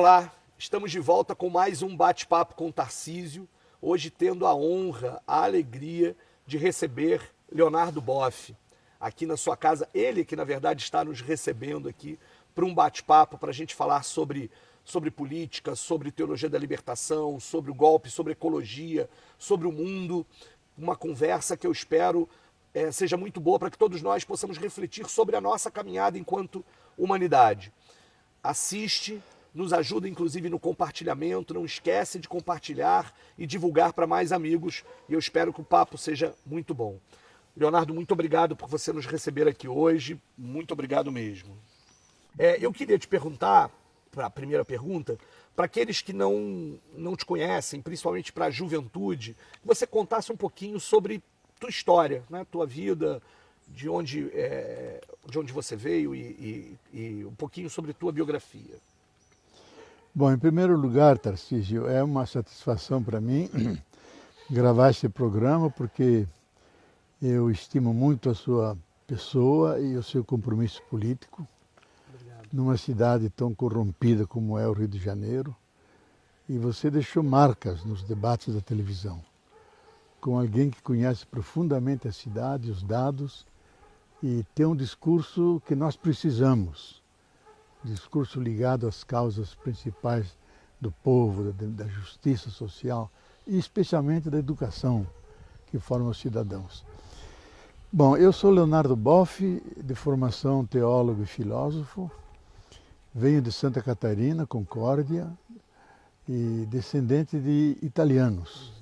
Olá, estamos de volta com mais um bate-papo com Tarcísio, hoje tendo a honra, a alegria de receber Leonardo Boff aqui na sua casa. Ele que na verdade está nos recebendo aqui para um bate-papo, para a gente falar sobre política, sobre teologia da libertação, sobre o golpe, sobre ecologia, sobre o mundo. Uma conversa que eu espero seja muito boa para que todos nós possamos refletir sobre a nossa caminhada enquanto humanidade. Assiste, nos ajuda inclusive no compartilhamento, não esquece de compartilhar e divulgar para mais amigos, e eu espero que o papo seja muito bom. Leonardo, muito obrigado por você nos receber aqui hoje, muito obrigado mesmo. Eu queria te perguntar, para a primeira pergunta, para aqueles que não te conhecem, principalmente para a juventude, que você contasse um pouquinho sobre tua história, né? Tua vida, de onde você veio e um pouquinho sobre tua biografia. Bom, em primeiro lugar, Tarcísio, é uma satisfação para mim gravar esse programa, porque eu estimo muito a sua pessoa e o seu compromisso político. Obrigado. Numa cidade tão corrompida como é o Rio de Janeiro. E você deixou marcas nos debates da televisão, com alguém que conhece profundamente a cidade, os dados, e tem um discurso que nós precisamos. Discurso ligado às causas principais do povo, da justiça social e especialmente da educação que forma os cidadãos. Bom, eu sou Leonardo Boff, de formação teólogo e filósofo, venho de Santa Catarina, Concórdia, e descendente de italianos.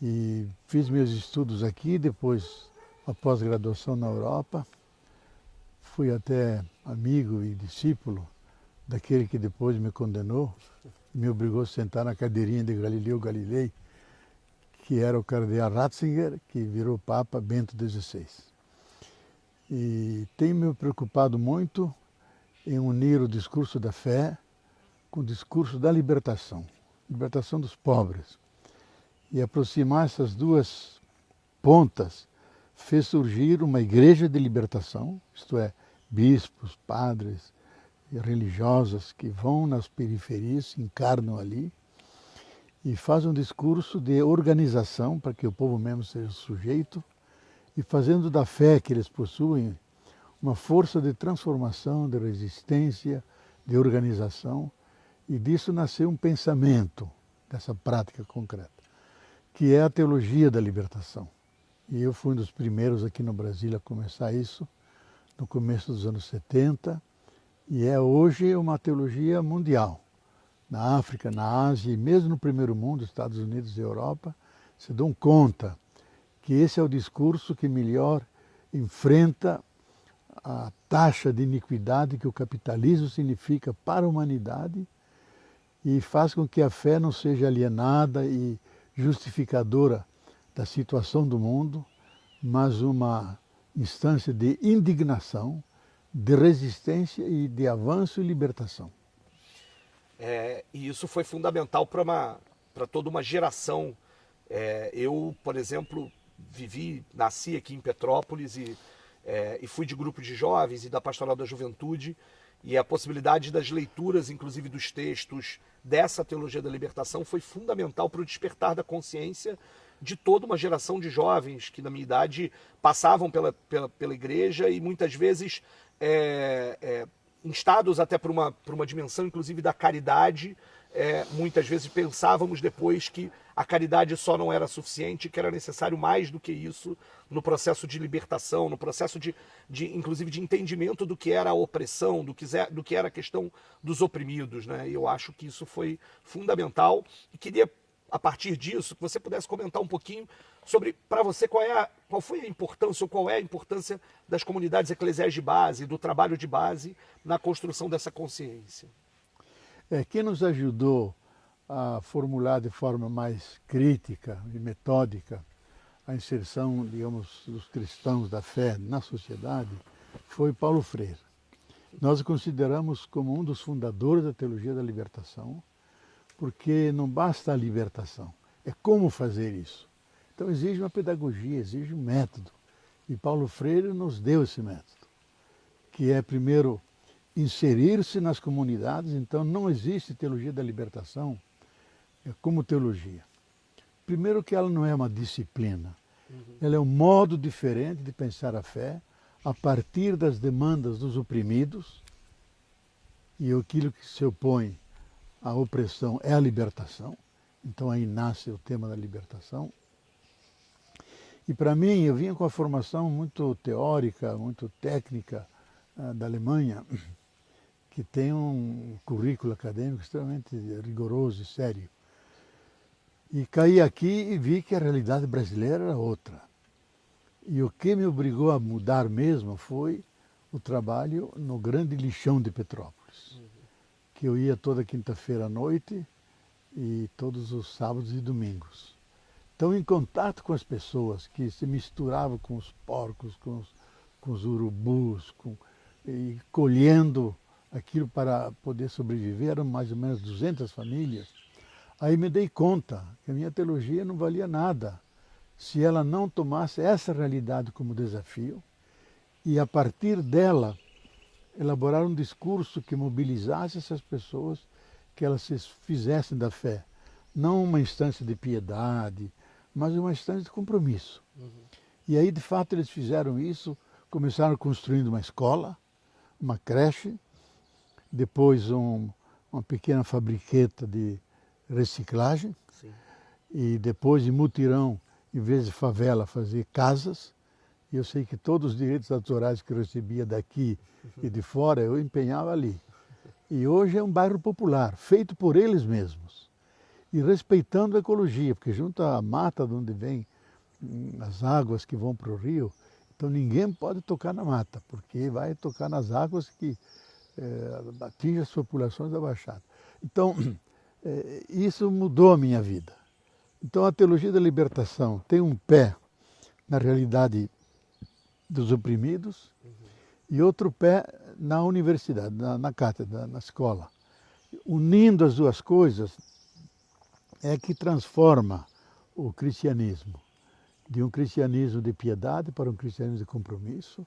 E fiz meus estudos aqui, depois a pós-graduação na Europa. Fui até amigo e discípulo daquele que depois me condenou, me obrigou a sentar na cadeirinha de Galileu Galilei, que era o cardeal Ratzinger, que virou Papa Bento XVI. E tenho me preocupado muito em unir o discurso da fé com o discurso da libertação dos pobres. E aproximar essas duas pontas fez surgir uma igreja de libertação, isto é, bispos, padres e religiosas que vão nas periferias, se encarnam ali e fazem um discurso de organização para que o povo mesmo seja sujeito e fazendo da fé que eles possuem uma força de transformação, de resistência, de organização, e disso nasceu um pensamento dessa prática concreta, que é a teologia da libertação. E eu fui um dos primeiros aqui no Brasil a começar isso, no começo dos anos 70, e é hoje uma teologia mundial. Na África, na Ásia e mesmo no primeiro mundo, Estados Unidos e Europa, se dão conta que esse é o discurso que melhor enfrenta a taxa de iniquidade que o capitalismo significa para a humanidade e faz com que a fé não seja alienada e justificadora da situação do mundo, mas uma instância de indignação, de resistência e de avanço e libertação. E isso foi fundamental para toda uma geração. Eu, por exemplo, nasci aqui em Petrópolis e fui de grupo de jovens e da Pastoral da Juventude, e a possibilidade das leituras, inclusive dos textos dessa teologia da libertação, foi fundamental para o despertar da consciência de toda uma geração de jovens que, na minha idade, passavam pela igreja e muitas vezes instados até por uma dimensão, inclusive, da caridade. Muitas vezes pensávamos depois que a caridade só não era suficiente, que era necessário mais do que isso no processo de libertação, no processo inclusive de entendimento do que era a opressão, do que era a questão dos oprimidos, né? Eu acho que isso foi fundamental e queria, a partir disso, que você pudesse comentar um pouquinho sobre, para você, qual foi a importância ou qual é a importância das comunidades eclesiais de base, do trabalho de base na construção dessa consciência. Quem nos ajudou a formular de forma mais crítica e metódica a inserção, digamos, dos cristãos da fé na sociedade foi Paulo Freire. Nós o consideramos como um dos fundadores da teologia da libertação, porque não basta a libertação, é como fazer isso. Então exige uma pedagogia, exige um método. E Paulo Freire nos deu esse método, que é primeiro inserir-se nas comunidades. Então não existe teologia da libertação como teologia. Primeiro que ela não é uma disciplina, ela é um modo diferente de pensar a fé a partir das demandas dos oprimidos, e aquilo que se opõe à opressão é a libertação. Então aí nasce o tema da libertação. E para mim, eu vinha com a formação muito teórica, muito técnica da Alemanha, que tem um currículo acadêmico extremamente rigoroso e sério. E caí aqui e vi que a realidade brasileira era outra. E o que me obrigou a mudar mesmo foi o trabalho no grande lixão de Petrópolis, que eu ia toda quinta-feira à noite e todos os sábados e domingos. Então, em contato com as pessoas que se misturavam com os porcos, com os urubus, e colhendo aquilo para poder sobreviver, eram mais ou menos 200 famílias, aí me dei conta que a minha teologia não valia nada se ela não tomasse essa realidade como desafio e, a partir dela, elaborar um discurso que mobilizasse essas pessoas, que elas se fizessem da fé, não uma instância de piedade, mas uma instância de compromisso. E aí, de fato, eles fizeram isso, começaram construindo uma escola, uma creche, depois uma pequena fabriqueta de reciclagem, Sim. e depois de mutirão, em vez de favela, fazer casas. E eu sei que todos os direitos autorais que eu recebia daqui e de fora, eu empenhava ali. E hoje é um bairro popular, feito por eles mesmos. E respeitando a ecologia, porque junto à mata de onde vem as águas que vão para o rio, então ninguém pode tocar na mata, porque vai tocar nas águas que atingem as populações da Baixada. Então, isso mudou a minha vida. Então a teologia da libertação tem um pé na realidade dos oprimidos e outro pé na universidade, na cátedra, na escola. Unindo as duas coisas é que transforma o cristianismo de um cristianismo de piedade para um cristianismo de compromisso,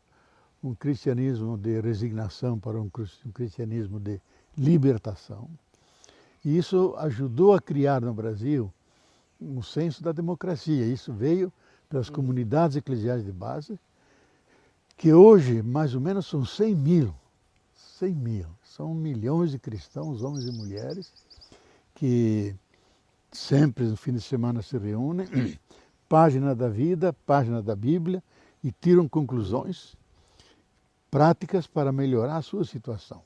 um cristianismo de resignação para um cristianismo de libertação. E isso ajudou a criar no Brasil um senso da democracia. Isso veio pelas comunidades eclesiais de base, que hoje mais ou menos são 100 mil. São milhões de cristãos, homens e mulheres, que sempre no fim de semana se reúnem, página da vida, página da Bíblia, e tiram conclusões práticas para melhorar a sua situação.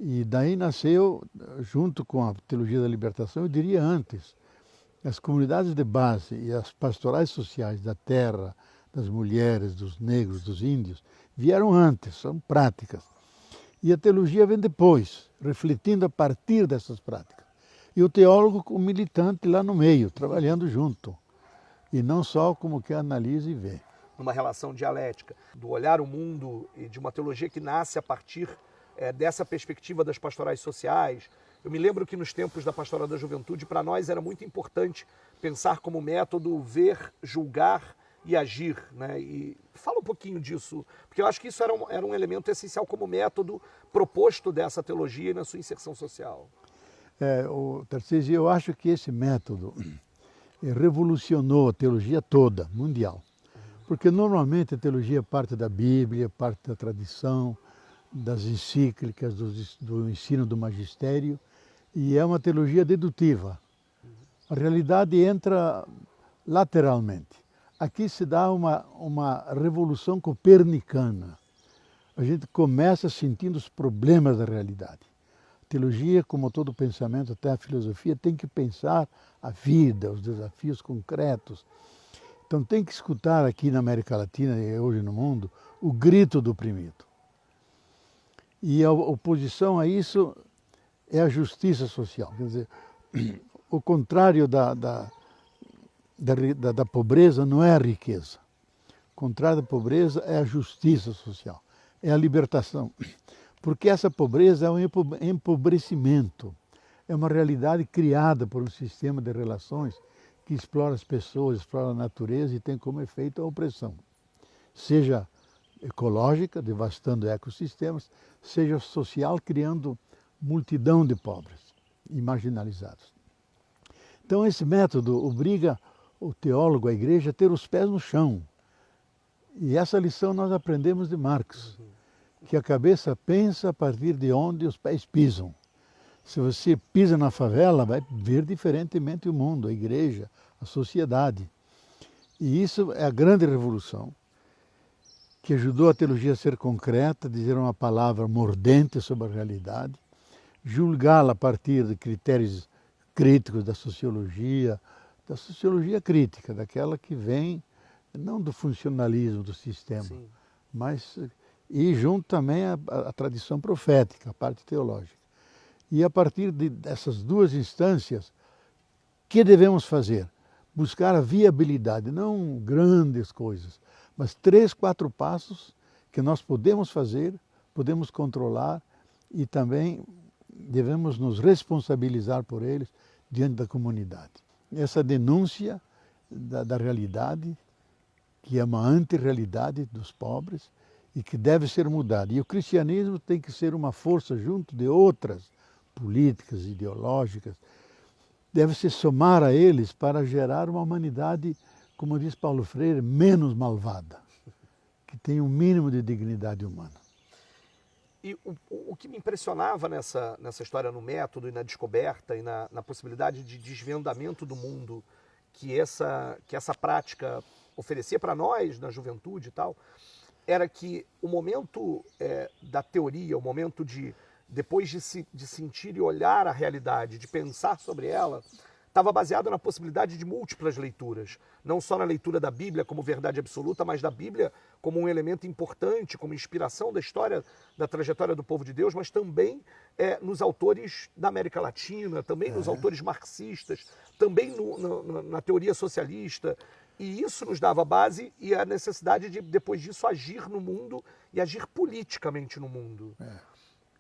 E daí nasceu, junto com a teologia da libertação, eu diria antes, as comunidades de base e as pastorais sociais da terra, das mulheres, dos negros, dos índios, vieram antes, são práticas. E a teologia vem depois, refletindo a partir dessas práticas. E o teólogo como militante lá no meio, trabalhando junto. E não só como que analisa e vê. Numa relação dialética, do olhar o mundo e de uma teologia que nasce a partir dessa perspectiva das pastorais sociais. Eu me lembro que nos tempos da Pastoral da Juventude, para nós era muito importante pensar como método ver, julgar e agir, né? E fala um pouquinho disso, porque eu acho que isso era um elemento essencial como método proposto dessa teologia e na sua inserção social. Tarcísio, eu acho que esse método revolucionou a teologia toda, mundial. Porque normalmente a teologia parte da Bíblia, parte da tradição, das encíclicas, do ensino do magistério, e é uma teologia dedutiva. A realidade entra lateralmente. Aqui se dá uma revolução copernicana. A gente começa sentindo os problemas da realidade. A teologia, como todo pensamento, até a filosofia, tem que pensar a vida, os desafios concretos. Então tem que escutar aqui na América Latina e hoje no mundo o grito do oprimido. E a oposição a isso é a justiça social. Quer dizer, o contrário da pobreza não é a riqueza. O contrário da pobreza é a justiça social, é a libertação. Porque essa pobreza é um empobrecimento, é uma realidade criada por um sistema de relações que explora as pessoas, explora a natureza e tem como efeito a opressão. Seja ecológica, devastando ecossistemas, seja social, criando multidão de pobres e marginalizados. Então esse método obriga o teólogo, a igreja, a ter os pés no chão. E essa lição nós aprendemos de Marx, que a cabeça pensa a partir de onde os pés pisam. Se você pisa na favela, vai ver diferentemente o mundo, a igreja, a sociedade. E isso é a grande revolução, que ajudou a teologia a ser concreta, dizer uma palavra mordente sobre a realidade, julgá-la a partir de critérios críticos da sociologia crítica, daquela que vem não do funcionalismo do sistema, Sim. mas e junto também a tradição profética, a parte teológica. E a partir dessas duas instâncias, o que devemos fazer? Buscar a viabilidade, não grandes coisas, mas 3, 4 passos que nós podemos fazer, podemos controlar e também devemos nos responsabilizar por eles diante da comunidade. Essa denúncia da realidade, que é uma antirrealidade dos pobres e que deve ser mudada. E o cristianismo tem que ser uma força junto de outras políticas, ideológicas, deve se somar a eles para gerar uma humanidade, como diz Paulo Freire, menos malvada, que tenha um mínimo de dignidade humana. E o que me impressionava nessa história, no método e na descoberta e na possibilidade de desvendamento do mundo que essa prática oferecia para nós, na juventude e tal, era que o momento da teoria, o momento depois de sentir e olhar a realidade, de pensar sobre ela, estava baseado na possibilidade de múltiplas leituras. Não só na leitura da Bíblia como verdade absoluta, mas da Bíblia como um elemento importante, como inspiração da história, da trajetória do povo de Deus, mas também nos autores da América Latina, também nos autores marxistas, também na teoria socialista. E isso nos dava base e a necessidade de, depois disso, agir no mundo e agir politicamente no mundo.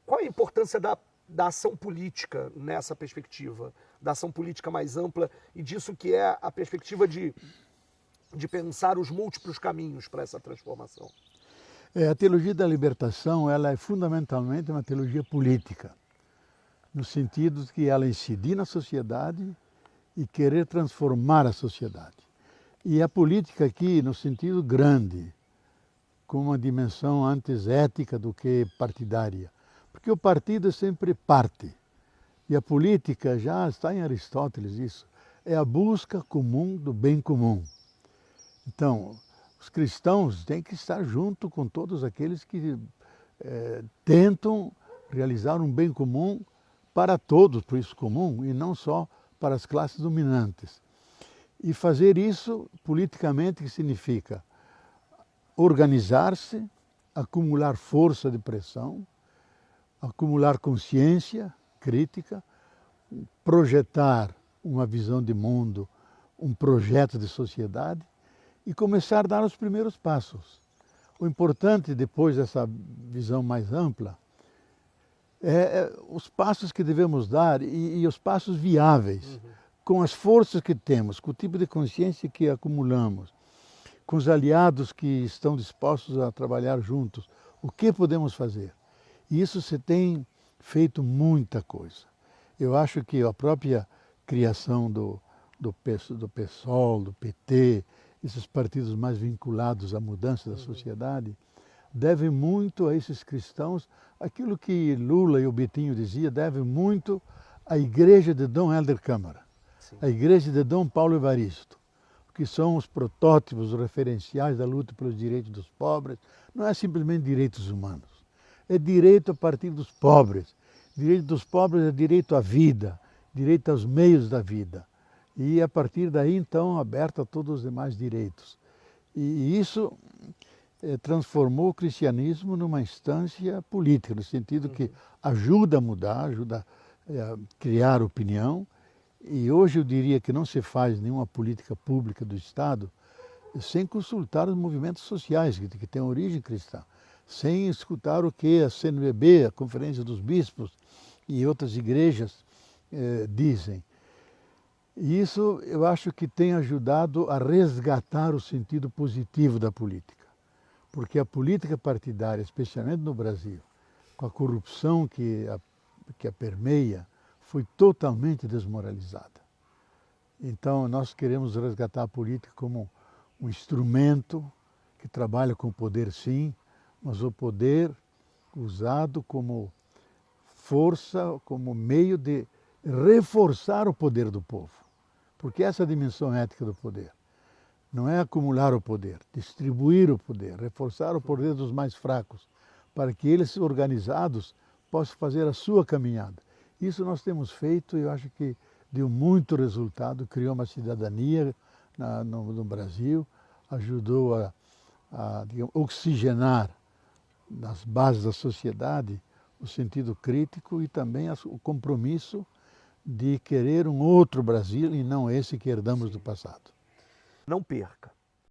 Qual a importância da ação política nessa perspectiva, da ação política mais ampla e disso que é a perspectiva de pensar os múltiplos caminhos para essa transformação? A teologia da libertação, ela é fundamentalmente uma teologia política, no sentido de que ela incidir na sociedade e querer transformar a sociedade. E a política aqui, no sentido grande, com uma dimensão antes ética do que partidária. Porque o partido é sempre parte. E a política, já está em Aristóteles isso, é a busca comum do bem comum. Então, os cristãos têm que estar junto com todos aqueles que tentam realizar um bem comum para todos, por isso comum, e não só para as classes dominantes. E fazer isso politicamente, que significa organizar-se, acumular força de pressão, acumular consciência crítica, projetar uma visão de mundo, um projeto de sociedade e começar a dar os primeiros passos. O importante, depois dessa visão mais ampla, é os passos que devemos dar e os passos viáveis, com as forças que temos, com o tipo de consciência que acumulamos, com os aliados que estão dispostos a trabalhar juntos. O que podemos fazer? E isso se tem feito muita coisa. Eu acho que a própria criação do PSOL, do PT, esses partidos mais vinculados à mudança da sociedade, deve muito a esses cristãos. Aquilo que Lula e o Betinho diziam, deve muito à igreja de Dom Helder Câmara, a igreja de Dom Paulo Evaristo, que são os protótipos, os referenciais da luta pelos direitos dos pobres. Não é simplesmente direitos humanos, é direito a partir dos pobres. Direito dos pobres é direito à vida, direito aos meios da vida. E a partir daí, então, aberto a todos os demais direitos. E isso transformou o cristianismo numa instância política, no sentido que ajuda a mudar, ajuda a criar opinião. E hoje eu diria que não se faz nenhuma política pública do Estado sem consultar os movimentos sociais que têm origem cristã, sem escutar o que a CNBB, a Conferência dos Bispos e outras igrejas dizem. E isso eu acho que tem ajudado a resgatar o sentido positivo da política. porque a política partidária, especialmente no Brasil, com a corrupção que a permeia, foi totalmente desmoralizada. Então, nós queremos resgatar a política como um instrumento que trabalha com o poder, sim, mas o poder usado como força, como meio de reforçar o poder do povo. Porque essa é a dimensão ética do poder. Não é acumular o poder, distribuir o poder, reforçar o poder dos mais fracos, para que eles, organizados, possam fazer a sua caminhada. Isso nós temos feito e eu acho que deu muito resultado, criou uma cidadania no Brasil, ajudou digamos, oxigenar nas bases da sociedade o sentido crítico e também o compromisso de querer um outro Brasil e não esse que herdamos do passado. Não perca.